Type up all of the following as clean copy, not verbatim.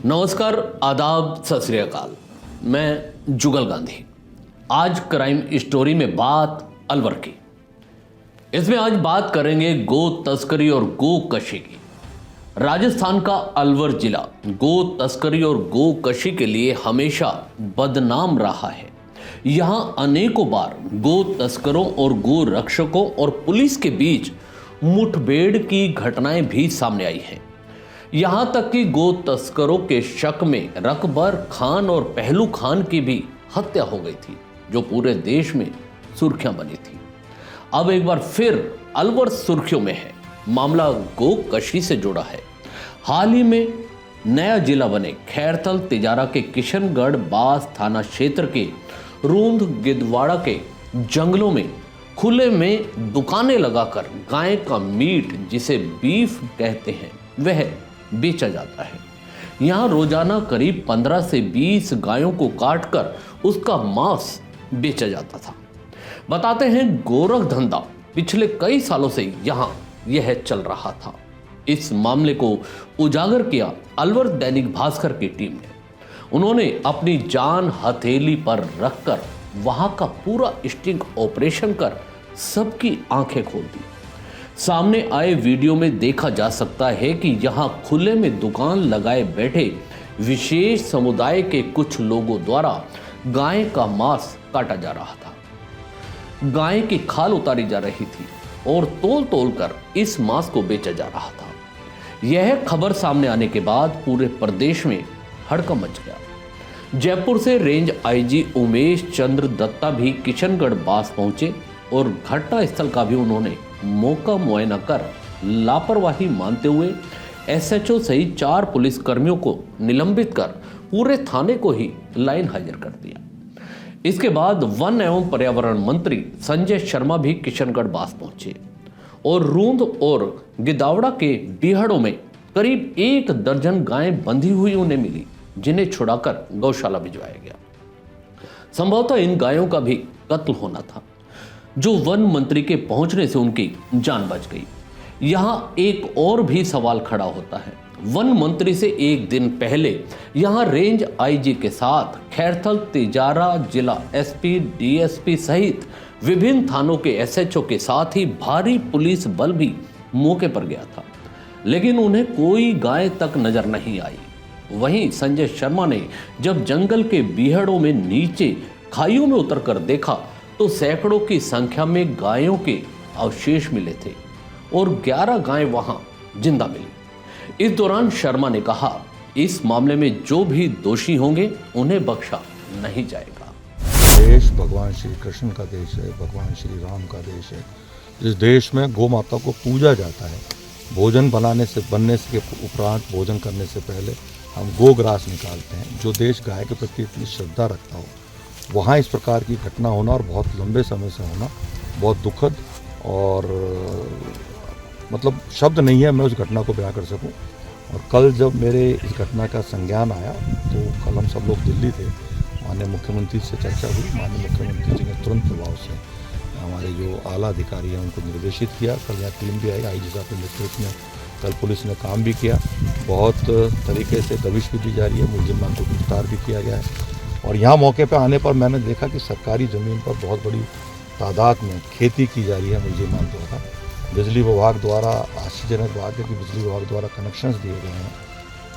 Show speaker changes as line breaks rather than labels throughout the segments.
नमस्कार, आदाब, सत श्री अकाल। मैं जुगल गांधी। आज क्राइम स्टोरी में बात अलवर की। इसमें आज बात करेंगे गो तस्करी और गो कशी की। राजस्थान का अलवर जिला गो तस्करी और गो कशी के लिए हमेशा बदनाम रहा है। यहां अनेकों बार गो तस्करों और गो रक्षकों और पुलिस के बीच मुठभेड़ की घटनाएं भी सामने आई हैं। यहां तक कि गो तस्करों के शक में रकबर खान और पहलू खान की भी हत्या हो गई थी, जो पूरे देश में सुर्खियां बनी थी। अब एक बार फिर अलवर सुर्खियों में है। मामला गो कशी से जुड़ा है। हाल ही में नया जिला बने खैरथल तिजारा के किशनगढ़ बास थाना क्षेत्र के रूंद गिदवाड़ा के जंगलों में खुले में दुकानें लगाकर गाय का मीट, जिसे बीफ कहते हैं, वह बेचा जाता है। यहाँ रोजाना करीब 15 से 20 गायों को काटकर उसका मांस बेचा जाता था। बताते हैं गोरख धंधा पिछले कई सालों से यहाँ यह चल रहा था। इस मामले को उजागर किया अलवर दैनिक भास्कर की टीम ने। उन्होंने अपनी जान हथेली पर रखकर वहां का पूरा स्टिंग ऑपरेशन कर सबकी आंखें खोल दी। सामने आए वीडियो में देखा जा सकता है कि यहां खुले में दुकान लगाए बैठे विशेष समुदाय के कुछ लोगों द्वारा गाय का मांस काटा जा रहा था। गाय की खाल उतारी जा रही थी और तोल तोल कर इस मांस को बेचा जा रहा था। यह खबर सामने आने के बाद पूरे प्रदेश में हड़कंप मच गया। जयपुर से रेंज आईजी उमेश चंद्र दत्ता भी किशनगढ़ बास पहुंचे और घटना स्थल का भी उन्होंने मौका मुआयना कर लापरवाही मानते हुए एसएचओ सहित 4 पुलिस कर्मियों को निलंबित कर पूरे थाने को ही लाइन हाजिर कर दिया। इसके बाद वन एवं पर्यावरण मंत्री संजय शर्मा भी किशनगढ़ बास पहुंचे और रूंद और गिदावड़ा के बीहड़ों में करीब 1 दर्जन गायें बंधी हुई उन्हें मिली, जिन्हें छुड़ाकर गौशाला भिजवाया गया। संभवतः इन गायों का भी कत्ल होना था, जो वन मंत्री के पहुंचने से उनकी जान बच गई। यहां एक और भी सवाल खड़ा होता है। वन मंत्री से एक दिन पहले यहां रेंज आईजी के साथ खैरथल तिजारा जिला एसपी डीएसपी सहित विभिन्न थानों के एसएचओ के साथ ही भारी पुलिस बल भी मौके पर गया था, लेकिन उन्हें कोई गाय तक नजर नहीं आई। वहीं संजय शर्मा ने जब जंगल के बीहड़ों में नीचे खाइयों में उतरकर देखा तो सैकड़ों की संख्या में गायों के अवशेष मिले थे और 11 गायें वहां जिंदा मिली। इस दौरान शर्मा ने कहा, इस मामले में जो भी दोषी होंगे उन्हें बख्शा नहीं जाएगा।
देश भगवान श्री कृष्ण का देश है, भगवान श्री राम का देश है। इस देश में गौ माता को पूजा जाता है। भोजन बनने के उपरांत, भोजन करने से पहले हम गोग्रास निकालते हैं। जो देश गाय के प्रति इतनी श्रद्धा रखता हो, वहाँ इस प्रकार की घटना होना और बहुत लंबे समय से होना बहुत दुखद और मतलब शब्द नहीं है मैं उस घटना को बयां कर सकूं। और कल जब मेरे इस घटना का संज्ञान आया तो कल हम सब लोग दिल्ली थे। माननीय मुख्यमंत्री से चर्चा हुई। माननीय मुख्यमंत्री जी ने तुरंत प्रभाव से हमारे जो आला अधिकारी हैं उनको निर्देशित किया। कल यहाँ टीम भी आई, आईजी साहब के नेतृत्व में। कल पुलिस ने काम भी किया। बहुत तरीके से दबिश भी दी जा रही है। मुलजिमान को गिरफ्तार भी किया गया है। और यहाँ मौके पर आने पर मैंने देखा कि सरकारी ज़मीन पर बहुत बड़ी तादाद में खेती की जा रही है मुलजिमान द्वारा। बिजली विभाग द्वारा, आश्चर्यजनक बात है कि बिजली विभाग द्वारा कनेक्शंस दिए गए हैं,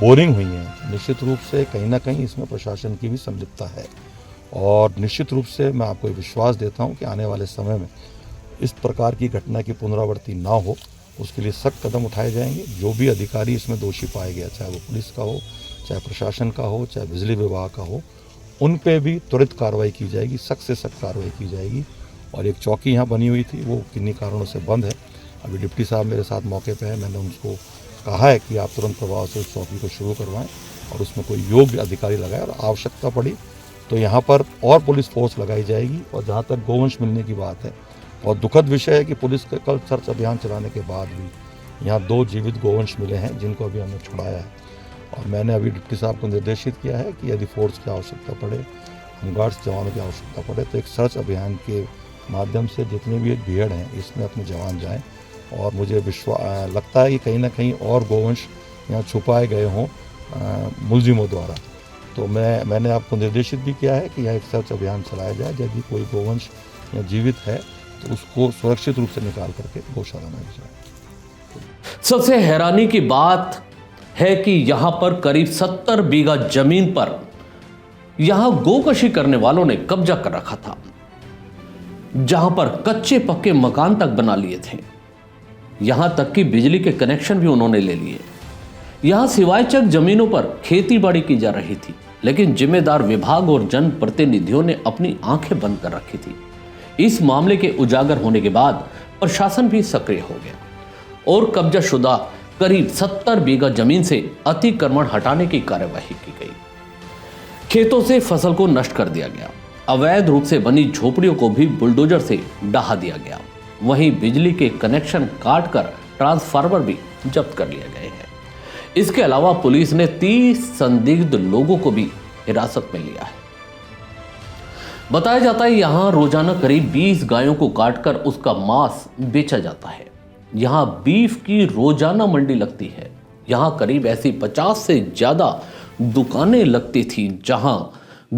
बोरिंग हुई हैं। निश्चित रूप से कहीं ना कहीं इसमें प्रशासन की भी संलिप्तता है। और निश्चित रूप से मैं आपको विश्वास देता हूँ कि आने वाले समय में इस प्रकार की घटना की पुनरावृत्ति ना हो, उसके लिए सख्त कदम उठाए जाएंगे। जो भी अधिकारी इसमें दोषी पाया गया, चाहे वो पुलिस का हो, चाहे प्रशासन का हो, चाहे बिजली विभाग का हो, उन पे भी त्वरित कार्रवाई की जाएगी, सख्त से सख्त कार्रवाई की जाएगी। और एक चौकी यहाँ बनी हुई थी, वो किन्हीं कारणों से बंद है। अभी डिप्टी साहब मेरे साथ मौके पे है। मैंने उनको कहा है कि आप तुरंत प्रभाव से उस चौकी को शुरू करवाएं और उसमें कोई योग्य अधिकारी लगाएं, और आवश्यकता पड़ी तो यहाँ पर और पुलिस फोर्स लगाई जाएगी। और जहाँ तक गोवंश मिलने की बात है, और दुखद विषय है कि पुलिस के कल सर्च अभियान चलाने के बाद भी यहाँ 2 जीवित गोवंश मिले हैं, जिनको अभी हमने छुड़ाया है। और मैंने अभी डिप्टी साहब को निर्देशित किया है कि यदि फोर्स की आवश्यकता पड़े, होमगार्ड्स जवानों की आवश्यकता पड़े, तो एक सर्च अभियान के माध्यम से जितने भी भीड़ हैं इसमें अपने जवान जाएं। और मुझे लगता है कि कहीं ना कहीं और गोवंश यहाँ छुपाए गए हों, मुलजिमों द्वारा। तो मैंने आपको निर्देशित भी किया है कि यह एक सर्च अभियान चलाया जाए, यदि कोई गोवंश या जीवित है तो उसको सुरक्षित रूप से निकाल करके गौशाला में जाए।
सबसे हैरानी की बात है कि यहां पर करीब 70 बीघा जमीन पर यहां गोकशी करने वालों ने कब्जा कर रखा था, जहां पर कच्चे पक्के मकान तक बना लिए थे। यहां तक कि बिजली के कनेक्शन भी उन्होंने ले लिए। यहां सिवायचक जमीनों पर खेती बाड़ी की जा रही थी, लेकिन जिम्मेदार विभाग और जनप्रतिनिधियों ने अपनी आंखें बंद कर रखी थी। इस मामले के उजागर होने के बाद प्रशासन भी सक्रिय हो गया और कब्जाशुदा करीब 70 बीघा जमीन से अतिक्रमण हटाने की कार्यवाही की गई। खेतों से फसल को नष्ट कर दिया गया। अवैध रूप से बनी झोपड़ियों को भी बुलडोजर से ढहा दिया गया। वहीं बिजली के कनेक्शन काटकर ट्रांसफार्मर भी जब्त कर लिए गए हैं। इसके अलावा पुलिस ने 30 संदिग्ध लोगों को भी हिरासत में लिया है। बताया जाता है यहां रोजाना करीब 20 गायों को काटकर उसका मांस बेचा जाता है। यहां बीफ की रोजाना मंडी लगती है। यहां करीब ऐसी 50 से ज्यादा दुकानें लगती थी जहां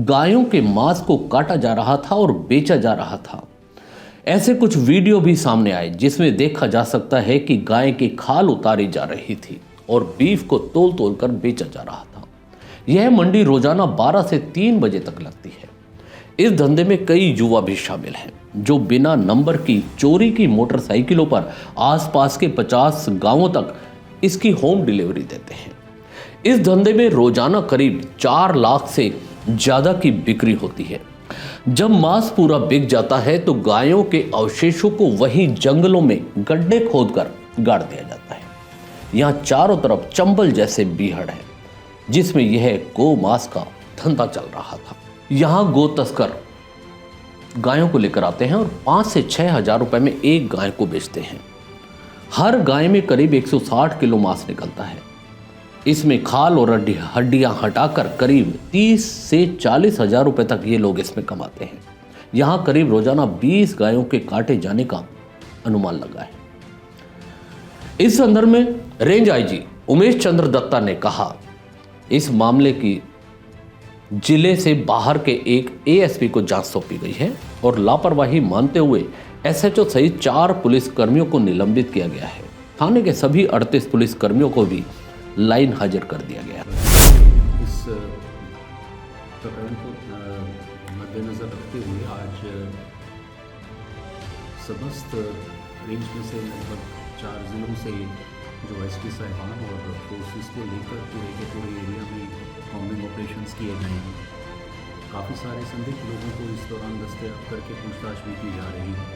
गायों के मांस को काटा जा रहा था और बेचा जा रहा था। ऐसे कुछ वीडियो भी सामने आए जिसमें देखा जा सकता है कि गाय की खाल उतारी जा रही थी और बीफ को तोल तोल कर बेचा जा रहा था। यह मंडी रोजाना 12 से 3 बजे तक लगती है। इस धंधे में कई युवा भी शामिल हैं जो बिना नंबर की चोरी की मोटरसाइकिलों पर आसपास के 50 गांवों तक इसकी होम डिलीवरी देते हैं। इस धंधे में रोजाना करीब 4 लाख से ज्यादा की बिक्री होती है। जब मांस पूरा बिक जाता है तो गायों के अवशेषों को वहीं जंगलों में गड्ढे खोदकर गाड़ दिया जाता है। यहाँ चारों तरफ चंबल जैसे बीहड़ है जिसमें यह गो मांस का धंधा चल रहा था। यहाँ गो तस्कर गायों को लेकर आते हैं और 5 से 6 हजार रुपए में एक गाय को बेचते हैं। हर गाय में करीब 160 किलो मांस निकलता है। इसमें खाल और हड्डियां हटाकर करीब 30 से 40 हजार रुपए तक ये लोग इसमें कमाते हैं। यहाँ करीब रोजाना 20 गायों के काटे जाने का अनुमान लगा है। इस संदर्भ में रेंज आईजी उमेश चंद्र दत्ता ने कहा, इस मामले की जिले से बाहर के एक एएसपी को जांच सौंपी गई है और लापरवाही मानते हुए एसएचओ सहित 4 पुलिस कर्मियों को निलंबित किया गया है। थाने के सभी 38 पुलिस कर्मियों को भी लाइन हाजिर कर दिया गया।
इस प्रकरण को मद्देनजर रखते हुए आज समस्त रेंज में से लगभग 4 जिलों से जो एसपी साहिबान और फोर्सेस को लेकर पूरे के पूरे एरिया में कॉम्बिंग ऑपरेशंस किए गए हैं। काफ़ी सारे संदिग्ध लोगों को इस दौरान दस्तयाब करके पूछताछ भी की जा रही है।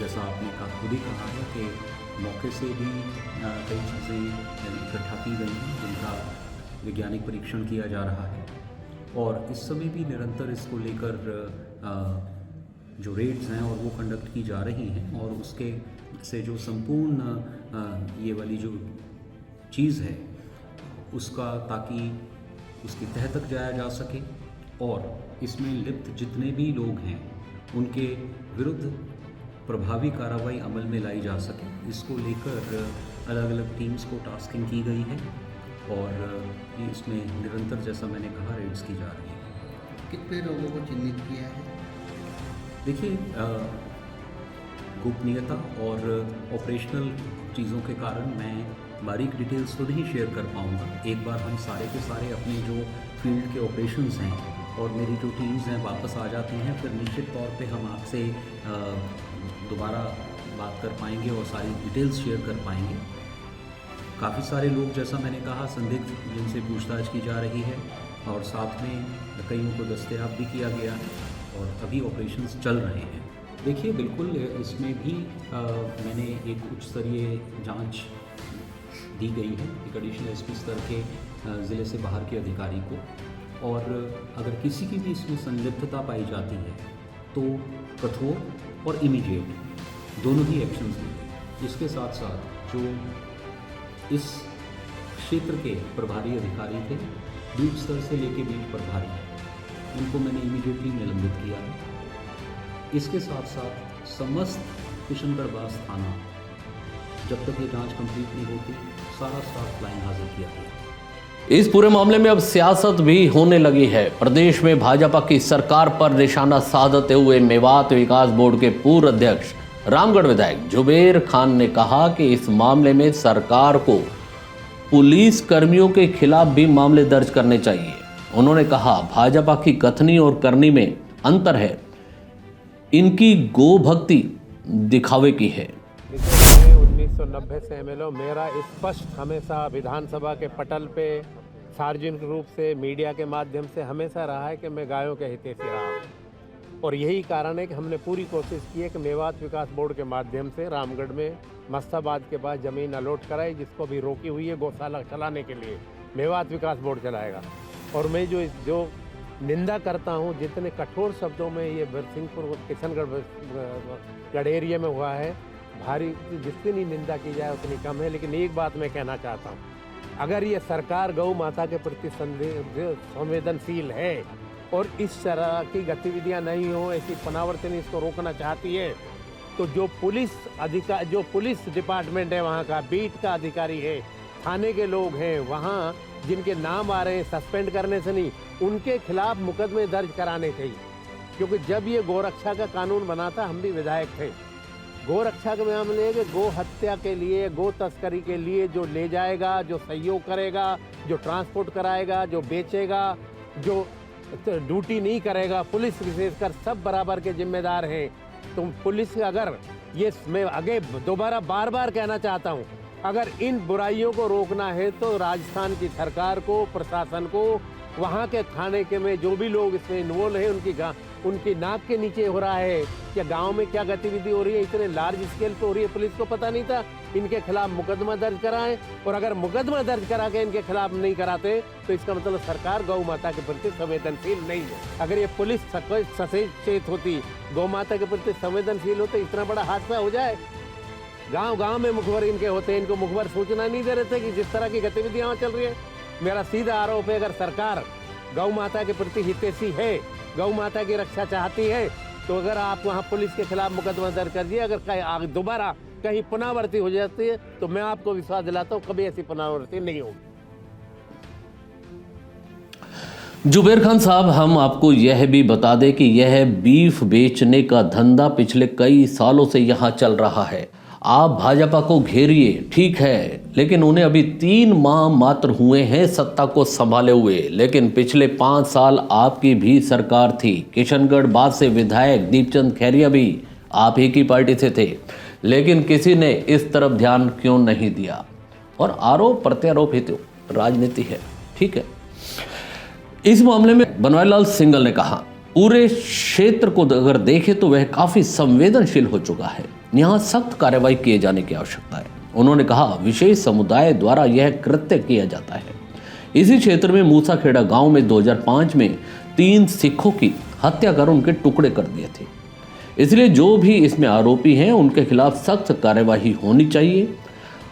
जैसा आपने खुद ही कहा है कि मौके से भी कई चीज़ें इकट्ठा की गई हैं जिनका वैज्ञानिक परीक्षण किया जा रहा है और इस समय भी निरंतर इसको लेकर जो रेड्स हैं और वो कंडक्ट की जा रही हैं और उसके से जो संपूर्ण ये वाली जो चीज़ है उसका ताकि उसकी तह तक जाया जा सके और इसमें लिप्त जितने भी लोग हैं उनके विरुद्ध प्रभावी कार्रवाई अमल में लाई जा सके, इसको लेकर अलग अलग टीम्स को टास्किंग की गई है और इसमें निरंतर जैसा मैंने कहा रेड्स की जा रही है।
कितने लोगों को चिन्हित किया है?
देखिए, गोपनीयता और ऑपरेशनल चीज़ों के कारण मैं बारीक डिटेल्स तो नहीं शेयर कर पाऊँगा। एक बार हम सारे के सारे अपने जो फील्ड के ऑपरेशंस हैं और मेरी जो टीम्स हैं वापस आ जाती हैं, फिर निश्चित तौर पे हम आपसे दोबारा बात कर पाएंगे और सारी डिटेल्स शेयर कर पाएंगे। काफ़ी सारे लोग, जैसा मैंने कहा, संदिग्ध जिनसे पूछताछ की जा रही है और साथ में कईयों को दस्तयाब भी किया गया है और अभी ऑपरेशंस चल रहे हैं। देखिए, बिल्कुल इसमें भी मैंने एक उच्च स्तरीय जांच दी गई है एक एडिशनल एसपी स्तर के ज़िले से बाहर के अधिकारी को, और अगर किसी की भी इसमें संलिप्तता पाई जाती है तो कठोर और इमीडिएट दोनों ही एक्शंस लेंगे। इसके साथ साथ जो इस क्षेत्र के प्रभारी अधिकारी थे, बूथ स्तर से लेके बीट प्रभारी, उनको मैंने इमीडिएटली निलंबित किया है। इसके साथ साथ समस्त किशनगढ़ बास थाना, जब तक ये जांच कंप्लीट नहीं होती, सारा स्टाफ लाइन हाजिर किया गया।
इस पूरे मामले में अब सियासत भी होने लगी है। प्रदेश में भाजपा की सरकार पर निशाना साधते हुए मेवात विकास बोर्ड के पूर्व अध्यक्ष रामगढ़ विधायक जुबेर खान ने कहा कि इस मामले में सरकार को पुलिस कर्मियों के खिलाफ भी मामले दर्ज करने चाहिए। उन्होंने कहा भाजपा की कथनी और करनी में अंतर है, इनकी गो भक्ति दिखावे की है।
1990 से एमएलए मेरा स्पष्ट हमेशा विधानसभा के पटल पे सार्वजनिक रूप से मीडिया के माध्यम से हमेशा रहा है कि मैं गायों के हितैषी रहा हूँ और यही कारण है कि हमने पूरी कोशिश की है कि मेवात विकास बोर्ड के माध्यम से रामगढ़ में मस्ताबाद के पास ज़मीन अलॉट कराई, जिसको भी रोकी हुई है गौशाला चलाने के लिए मेवात विकास बोर्ड चलाएगा। और मैं जो निंदा करता हूँ, जितने कठोर शब्दों में ये बिरसिंहपुर किशनगढ़ एरिया में हुआ है, भारी जितनी निंदा की जाए उतनी कम है। लेकिन एक बात मैं कहना चाहता हूँ, अगर ये सरकार गौ माता के प्रति संवेदनशील है और इस तरह की गतिविधियां नहीं हो, ऐसी पनावर्तन इसको रोकना चाहती है, तो जो पुलिस डिपार्टमेंट है, वहाँ का बीट का अधिकारी है, थाने के लोग हैं, वहाँ जिनके नाम आ रहे हैं सस्पेंड करने से नहीं, उनके खिलाफ मुकदमे दर्ज कराने चाहिए। क्योंकि जब ये गोरक्षा का कानून बना था, हम भी विधायक थे, गोरक्षा के मामले है कि गो हत्या के लिए, गो तस्करी के लिए जो ले जाएगा, जो सहयोग करेगा, जो ट्रांसपोर्ट कराएगा, जो बेचेगा, जो ड्यूटी नहीं करेगा, पुलिस विशेषकर सब बराबर के जिम्मेदार हैं। तो पुलिस अगर ये, मैं आगे दोबारा बार बार कहना चाहता हूँ, अगर इन बुराइयों को रोकना है तो राजस्थान की सरकार को, प्रशासन को, वहाँ के थाने के में जो भी लोग इसमें इन्वॉल्व है, उनकी नाक के नीचे हो रहा है कि गांव में क्या गतिविधि हो रही है, इतने लार्ज स्केल पे हो रही है, पुलिस को पता नहीं था, इनके खिलाफ मुकदमा दर्ज कराएं। और अगर मुकदमा दर्ज करा के इनके खिलाफ नहीं कराते तो इसका मतलब सरकार गौ माता के प्रति संवेदनशील नहीं है। अगर ये पुलिस सचेत होती, गौ माता के प्रति संवेदनशील होते, इतना बड़ा हादसा हो जाए। गांव में मुखबर इनके होते, इनको मुखबर सूचना नहीं दे रहे थे कि जिस तरह की गतिविधियां वहाँ चल रही है। मेरा सीधा आरोप है, अगर सरकार गौ माता के प्रति हितैषी है, गौ माता की रक्षा चाहती है, तो अगर आप वहाँ पुलिस के खिलाफ मुकदमा दर्ज कर दिए, अगर दोबारा कहीं पुनरावृत्ति हो जाती है, तो मैं आपको विश्वास दिलाता हूँ कभी ऐसी पुनरावृत्ति नहीं होगी।
जुबेर खान साहब, हम आपको यह भी बता दें कि यह बीफ बेचने का धंधा पिछले कई सालों से यहाँ चल रहा है। आप भाजपा को घेरिए, ठीक है, लेकिन उन्हें अभी 3 माह मात्र हुए हैं सत्ता को संभाले हुए। लेकिन पिछले 5 साल आपकी भी सरकार थी। किशनगढ़ बाद से विधायक दीपचंद खैरिया भी आप ही की पार्टी से थे, लेकिन किसी ने इस तरफ ध्यान क्यों नहीं दिया? और आरोप प्रत्यारोप ही तो राजनीति है, ठीक है। इस मामले में बनवारीलाल सिंघल ने कहा, पूरे क्षेत्र को अगर देखें तो वह काफी संवेदनशील हो चुका है, यहाँ सख्त कार्रवाई किए जाने की आवश्यकता है। उन्होंने कहा विशेष समुदाय द्वारा यह कृत्य किया जाता है। इसी क्षेत्र में मूसाखेड़ा गांव में 2005 में 3 सिखों की हत्या कर उनके टुकड़े कर दिए थे। इसलिए जो भी इसमें आरोपी हैं उनके खिलाफ सख्त कार्यवाही होनी चाहिए।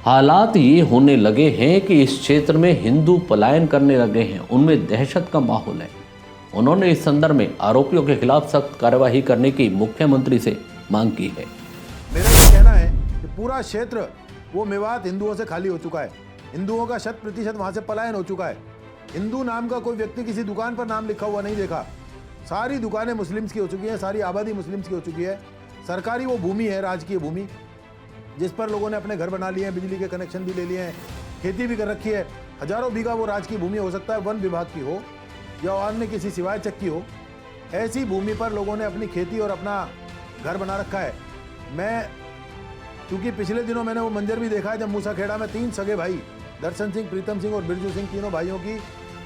हालात ये होने लगे हैं कि इस क्षेत्र में हिंदू पलायन करने लगे हैं, उनमें दहशत का माहौल है। उन्होंने इस संदर्भ में आरोपियों के खिलाफ सख्त कार्यवाही करने की मुख्यमंत्री से मांग की है।
मेरा ये कहना है कि पूरा क्षेत्र वो मेवात हिंदुओं से खाली हो चुका है, हिंदुओं का 100% वहाँ से पलायन हो चुका है। हिंदू नाम का कोई व्यक्ति किसी दुकान पर नाम लिखा हुआ नहीं देखा। सारी दुकानें मुस्लिम्स की हो चुकी हैं, सारी आबादी मुस्लिम्स की हो चुकी है। सरकारी वो भूमि है, राजकीय भूमि, जिस पर लोगों ने अपने घर बना लिए हैं, बिजली के कनेक्शन भी ले लिए हैं, खेती भी कर रखी है। हजारों बीघा वो राजकीय भूमि हो सकता है, वन विभाग की हो या अन्य किसी सिवाय चक की हो। ऐसी भूमि पर लोगों ने अपनी खेती और अपना घर बना रखा है। मैं क्योंकि पिछले दिनों मैंने वो मंजर भी देखा है जब मूसाखेड़ा में 3 सगे भाई दर्शन सिंह, प्रीतम सिंह और बिरजू सिंह, तीनों भाइयों की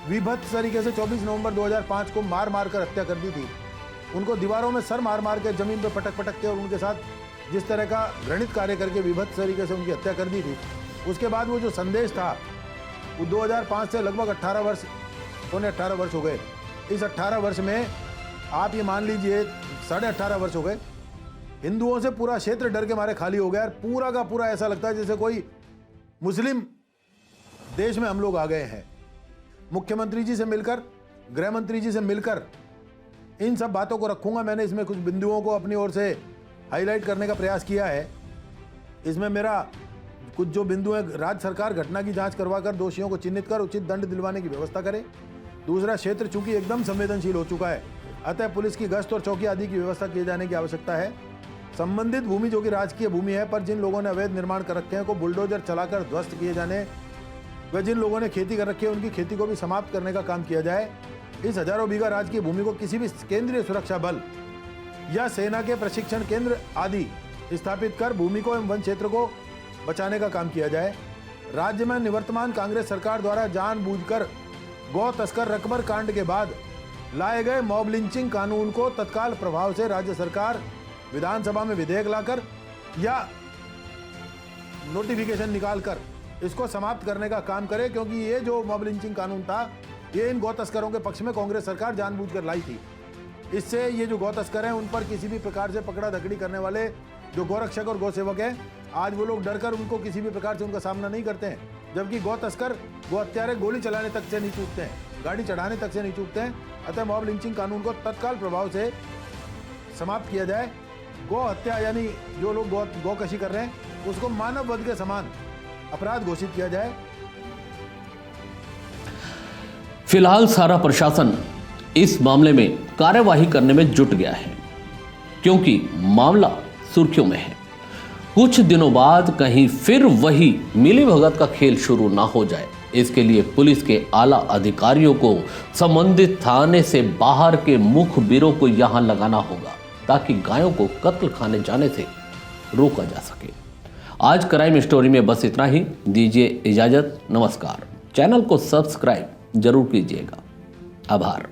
विभत्स तरीके से 24 नवंबर 2005 को मार मार कर हत्या कर दी थी। उनको दीवारों में सर मार मार के जमीन पर पटक के और उनके साथ जिस तरह का घृणित कार्य करके विभत्स तरीके से उनकी हत्या कर दी थी। उसके बाद वो जो संदेश था वो 2005 से लगभग 18 वर्ष, पौने 18 वर्ष हो गए। इस 18 वर्ष में आप ये मान लीजिए 18.5 वर्ष हो गए। हिंदुओं से पूरा क्षेत्र डर के मारे खाली हो गया। पूरा का पूरा ऐसा लगता है जैसे कोई मुस्लिम देश में हम लोग आ गए हैं। मुख्यमंत्री जी से मिलकर, गृह मंत्री जी से मिलकर इन सब बातों को रखूंगा। मैंने इसमें कुछ बिंदुओं को अपनी ओर से हाईलाइट करने का प्रयास किया है। इसमें मेरा कुछ जो बिंदु है, राज्य सरकार घटना की जांच करवाकर दोषियों को चिन्हित कर उचित दंड दिलवाने की व्यवस्था करे। दूसरा, क्षेत्र चूंकि एकदम संवेदनशील हो चुका है, अतः पुलिस की गश्त और चौकी आदि की व्यवस्था किए जाने की आवश्यकता है। संबंधित भूमि जो कि राजकीय भूमि है पर जिन लोगों ने अवैध निर्माण कर रखे हैं को बुलडोजर चलाकर ध्वस्त किए जाने व जिन लोगों ने खेती कर रखी है उनकी खेती को भी समाप्त करने का काम किया जाए। इस हजारों बीघा राजकीय भूमि को किसी भी केंद्रीय सुरक्षा बल या सेना के प्रशिक्षण केंद्र आदि स्थापित कर भूमि को एवं वन क्षेत्र को बचाने का काम किया जाए। राज्य में निवर्तमान कांग्रेस सरकार द्वारा जानबूझकर गौ तस्कर रकबर कांड के बाद लाए गए मॉब लिंचिंग कानून को तत्काल प्रभाव से राज्य सरकार विधानसभा में विधेयक लाकर या नोटिफिकेशन निकालकर इसको समाप्त करने का काम करे, क्योंकि ये जो मॉब लिंचिंग कानून था ये इन गौ तस्करों के पक्ष में कांग्रेस सरकार जानबूझकर लाई थी। इससे ये जो गौ तस्कर हैं उन पर किसी भी प्रकार से पकड़ा धकड़ी करने वाले जो गौरक्षक और गौ सेवक हैं, आज वो लोग डरकर उनको किसी भी प्रकार से उनका सामना नहीं करते हैं, जबकि गौ तस्कर गौ हत्यारे गोली चलाने तक से नहीं चूकते हैं, गाड़ी चढ़ाने तक से नहीं चूकते हैं। अतः मॉब लिंचिंग कानून को तत्काल प्रभाव से समाप्त किया जाए। गौ हत्या यानी जो लोग गौकशी कर रहे हैं उसको मानव वध के समान अपराध घोषित किया जाए।
फिलहाल सारा प्रशासन इस मामले में कार्यवाही करने में जुट गया है, क्योंकि मामला सुर्खियों में है। कुछ दिनों बाद कहीं फिर वही मिलीभगत का खेल शुरू ना हो जाए, इसके लिए पुलिस के आला अधिकारियों को संबंधित थाने से बाहर के मुखबिरों को यहां लगाना होगा, ताकि गायों को कत्ल खाने जाने से रोका जा सके। आज क्राइम स्टोरी में बस इतना ही। दीजिए इजाजत, नमस्कार। चैनल को सब्सक्राइब जरूर कीजिएगा। आभार।